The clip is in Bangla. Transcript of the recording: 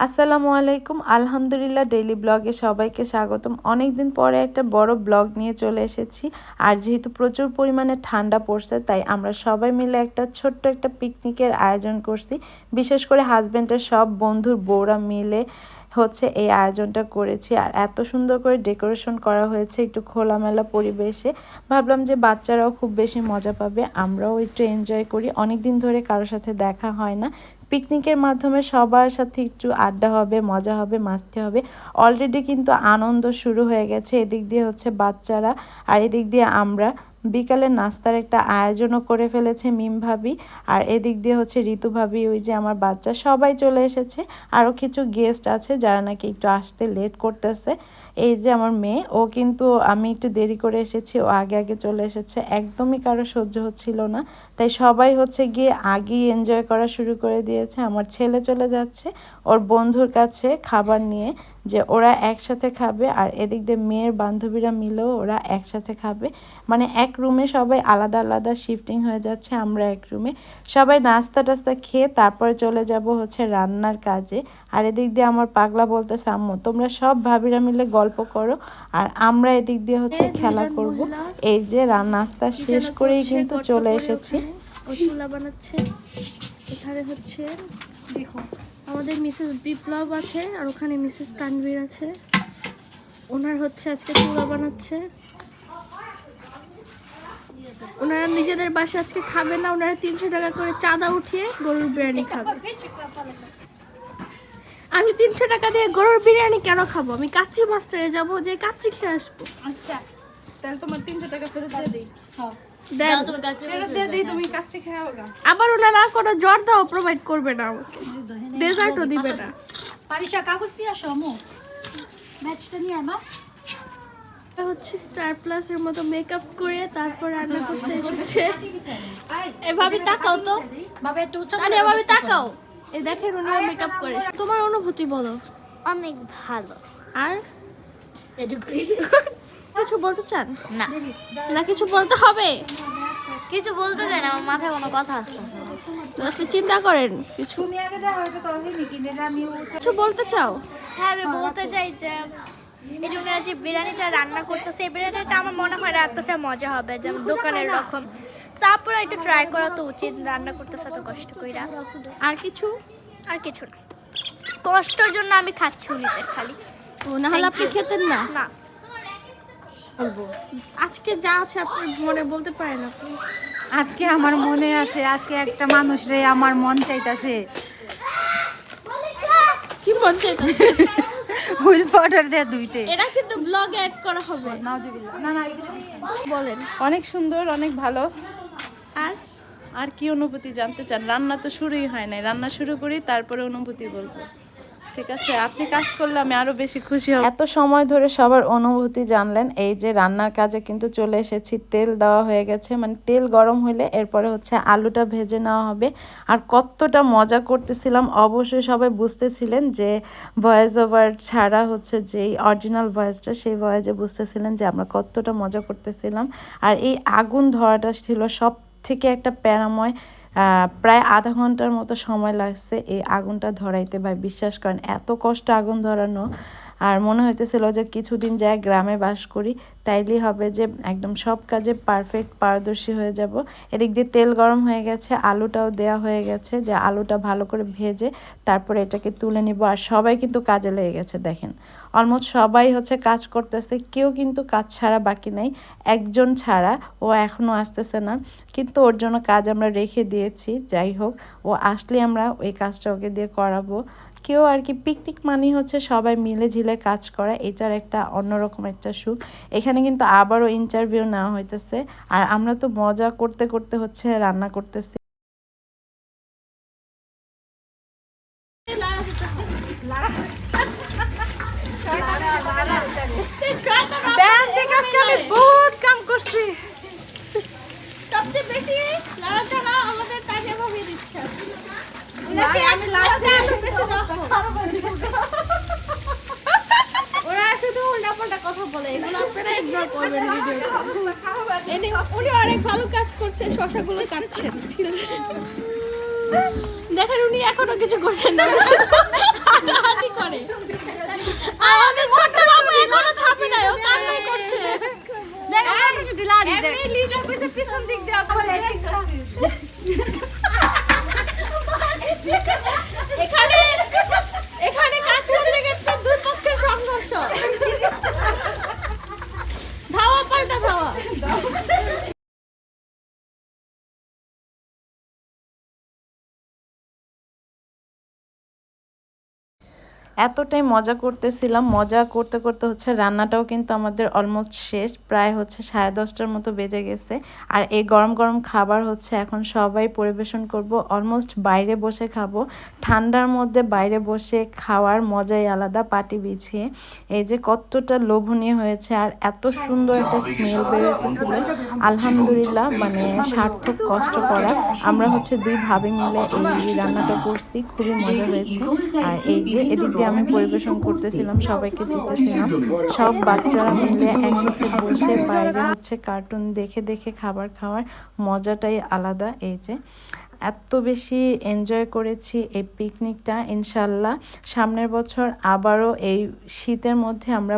আসসালামু আলাইকুম। আলহামদুলিল্লাহ ডেইলি ব্লগে সবাইকে স্বাগতম। অনেক দিন পরে একটা বড় ব্লগ নিয়ে চলে এসেছি। আর যেহেতু প্রচুর পরিমাণে ঠান্ডা পড়ছে, তাই আমরা সবাই মিলে একটা ছোট্ট একটা পিকনিকের আয়োজন করছি। বিশেষ করে হাজব্যান্ডের সব বন্ধুর বউরা মিলে হচ্ছে এই আয়োজনটা করেছি। আর এত সুন্দর করে ডেকোরেশন করা হয়েছে একটু খোলামেলা পরিবেশে। ভাবলাম যে বাচ্চারাও খুব বেশি মজা পাবে, আমরাও একটু এনজয় করি। অনেক দিন ধরে কারোর সাথে দেখা হয় না। পিকনিকের মাধ্যমে সবার সাথে একটু আড্ডা হবে, মজা হবে, মাস্তি হবে। অলরেডি কিন্তু আনন্দ শুরু হয়ে গেছে। এদিক দিয়ে হচ্ছে বাচ্চারা আর এদিক দিয়ে আমরা বিকালে নাস্তার একটা আয়োজনও করে ফেলেছে মিম ভাবি। আর এদিক দিয়ে হচ্ছে ঋতু ভাবি, ওই যে আমার বাচ্চা, সবাই চলে এসেছে। আরও কিছু গেস্ট আছে যারা নাকি একটু আসতে লেট করতেছে। এই যে আমার মেয়ে, ও কিন্তু আমি একটু দেরি করে এসেছি, ও আগে আগে চলে এসেছে। একদমই কারো সহ্য হচ্ছিল না, তাই সবাই হচ্ছে গিয়ে আগেই এনজয় করা শুরু করে দিয়েছে। আমার ছেলে চলে যাচ্ছে ওর বন্ধুর কাছে খাবার নিয়ে, যে ওরা একসাথে খাবে। আর এদিক দিয়ে মেয়ের বান্ধবীরা মিলেও ওরা একসাথে খাবে। মানে এক রুমে সবাই আলাদা আলাদা শিফটিং হয়ে যাচ্ছে, আমরা এক রুমে সবাই নাস্তা টাস্তা খেয়ে তারপরে চলে যাব হচ্ছে রান্নার কাজে। আর এদিক দিয়ে আমার পাগলা বলতেছে, আম্মু তোমরা সব ভাবিরা মিলে গল্প করো আর আমরা এদিক দিয়ে হচ্ছে খেলা করব। এই যে নাস্তা শেষ করেই কিন্তু চলে এসেছি। ও চুলা বানাচ্ছে। এখানে হচ্ছে দেখো আমাদের মিসেস বিপ্লব আছে, আর ওখানে মিসেস তানভীর আছে। ওনার হচ্ছে আজকে চুলা বানাচ্ছে। ওনারা নিজেদের বাসা আজকে খাবে না, ওনারা 300 টাকা করে চাঁদা উঠিয়ে গরুর বিরিয়ানি খাবে। আমি 300 টাকা দিয়ে গরুর বিরিয়ানি কেন খাবো? আমি কাচ্চি মাস্টারে যাবো, যে কাচ্চি খেয়ে আসবো। আচ্ছা, তাহলে তোমার 300 টাকা ফেরত দিয়ে দিই। হ্যাঁ, দেন। ফেরত দিয়ে দিই, তুমি কাচ্চি খাও না। আবার ওনারা কোনো জর্দাও প্রোভাইড করবে না আমাকে, ডেজার্টও দিবে না। পারিশা কাগজ দিয়ে আসো আমু, ম্যাচটা নিয়ে আমা। হচ্ছে স্টার প্লাসের মতো মেকআপ করে তারপর রান্না করতে এসেছে। এভাবে তাকাও তো, বাবা একটু উচ্চ আরে এভাবে তাকাও। এই দেখেন উনি মেকআপ করে। তোমার অনুভূতি বলো। অনেক ভালো। আর কিছু বলতে চান? না, না কিছু বলতে হবে? কিছু বলতে চাই না, আমার মাথায় কোনো কথা আসতেছে না। আপনি চিন্তা করেন কিছু তুমি আগে দাও, হয়তো কহিনি কিন্তু আমি কিছু বলতে চাও? হ্যাঁ, আমি বলতে চাই যে এই জন্য যে বিরিয়ানিটা রান্না করতেছে, এই বিরিয়ানিটা আমার মনে হয় না এতটা মজা হবে যেমন দোকানের রকম। তারপরে এটা ট্রাই করা তো উচিত, রান্না করতেছে এত কষ্ট কইরা। আর কিছু? আর কিছু না, কষ্টের জন্য আমি খাচ্ছি উনিদের খালি। ও না হলে আপনি খেতেন না? না, আজকে যা আছে আপনি মনে বলতে পারেন আপনি। আজকে আমার মনে আছে, আজকে একটা মানুষ রে আমার মন চাইতাছে কি মন চাইতেছে? হুইল পাউডার দিয়ে ধুইতে। এটা কিন্তু ব্লগে অ্যাড করা হবে। নাউজুবিল্লাহ। না না, এগুলো দিস না। বলেন। অনেক সুন্দর, অনেক ভালো। আর আর কি অনুভূতি জানতে চান? রান্না তো শুরুই হয় নাই, রান্না শুরু করি তারপরে অনুভূতি বলবো। ঠিক আছে, আপনি কাজ করলে আমি আরো বেশি খুশি হব। এত সময় ধরে সবার অনুভূতি জানলেন। এই যে রান্নার কাজে কিন্তু চলে এসেছি, তেল দেওয়া হয়ে গেছে, মানে তেল গরম হলে এরপরে হচ্ছে আলুটা ভেজে নেওয়া হবে। আর কতটা মজা করতেছিলাম অবশ্যই সবাই বুঝতেছিলেন, যে ভয়েস ওভার ছাড়া হচ্ছে যেই অরিজিনাল ভয়েসটা, সেই ভয়েসে বুঝতেছিলেন যে আমরা কতটা মজা করতেছিলাম। আর এই আগুন ধরাটা ছিল সব থেকে একটা প্যারাময়। প্রায় আধা ঘন্টার মতো সময় লাগছে এই আগুনটা ধরাইতে। ভাই বিশ্বাস করেন এত কষ্ট আগুন ধরানো। আর মনে হইতেছিল যে কিছুদিন যায় গ্রামে বাস করি, তাইলেই হবে যে একদম সব কাজে পারফেক্ট পারদর্শী হয়ে যাব। এদিক দিয়ে তেল গরম হয়ে গেছে, আলুটাও দেওয়া হয়ে গেছে, যে আলুটা ভালো করে ভেজে তারপরে এটাকে তুলে নিব। আর সবাই কিন্তু কাজে লেগে গেছে, দেখেন অলমোস্ট সবাই হচ্ছে কাজ করতেছে, কেউ কিন্তু কাজ ছাড়া বাকি নাই। একজন ছাড়া, ও এখনও আসতেছে না, কিন্তু ওর জন্য কাজ আমরা রেখে দিয়েছি। যাই হোক, ও আসলে আমরা ওই কাজটা ওকে দিয়ে করাবো। কেউ আর কি, পিকনিক মানে হচ্ছে সবাই মিলে ঝিলে কাজ করা, এটার একটা অন্যরকম একটা সুখ। এখানে কিন্তু আবারও ইন্টারভিউ নেওয়া হইতেছে, আর আমরা তো মজা করতে করতে হচ্ছে রান্না করতেছি। আমি বহুত কাম করছি। সবচেয়ে বেশি লাড়াচাড়া আমাদের তাকে ভাবিয়ে দিচ্ছে। ওরা শুধু উল্টাপাল্টা কথা বলে, এগুলো আপনারা ইগনোর করবেন ভিডিওতে। উনি অনেক ভালো কাজ করছে, শশাগুলো কাটছেন, দেখেন উনি এখনো কিছু করছেন না। এতটাই মজা করতেছিলাম, মজা করতে করতে হচ্ছে রান্নাটাও কিন্তু আমাদের অলমোস্ট শেষ, প্রায় হচ্ছে 10:30টার মতো বেজে গেছে। আর এই গরম গরম খাবার হচ্ছে এখন সবাই পরিবেশন করব, অলমোস্ট বাইরে বসে খাবো। ঠান্ডার মধ্যে বাইরে বসে খাওয়ার মজাই আলাদা, পাটি বিছিয়ে। এই যে কতটা লোভনীয় হয়েছে আর এত সুন্দর একটা স্মেল বেরোতেছিল। আলহামদুলিল্লাহ, মানে সার্থক কষ্ট করা। আমরা হচ্ছে 2 ভাবি মিলে এই রান্নাটা করছি, খুবই মজা হয়েছে। আর এই যে এদিক দিয়ে আমি পরিবেশন করতেছিলাম, সবাইকে দিতেছিলাম। সব বাচ্চারা মিলে একসাথে বসে বাইরে হচ্ছে কার্টুন দেখে দেখে খাবার খাওয়ার মজাটাই আলাদা। এই যে এত বেশি এনজয় করেছি এই পিকনিকটা। ইনশাল্লাহ সামনের বছর আবারও এই শীতের মধ্যে আমরা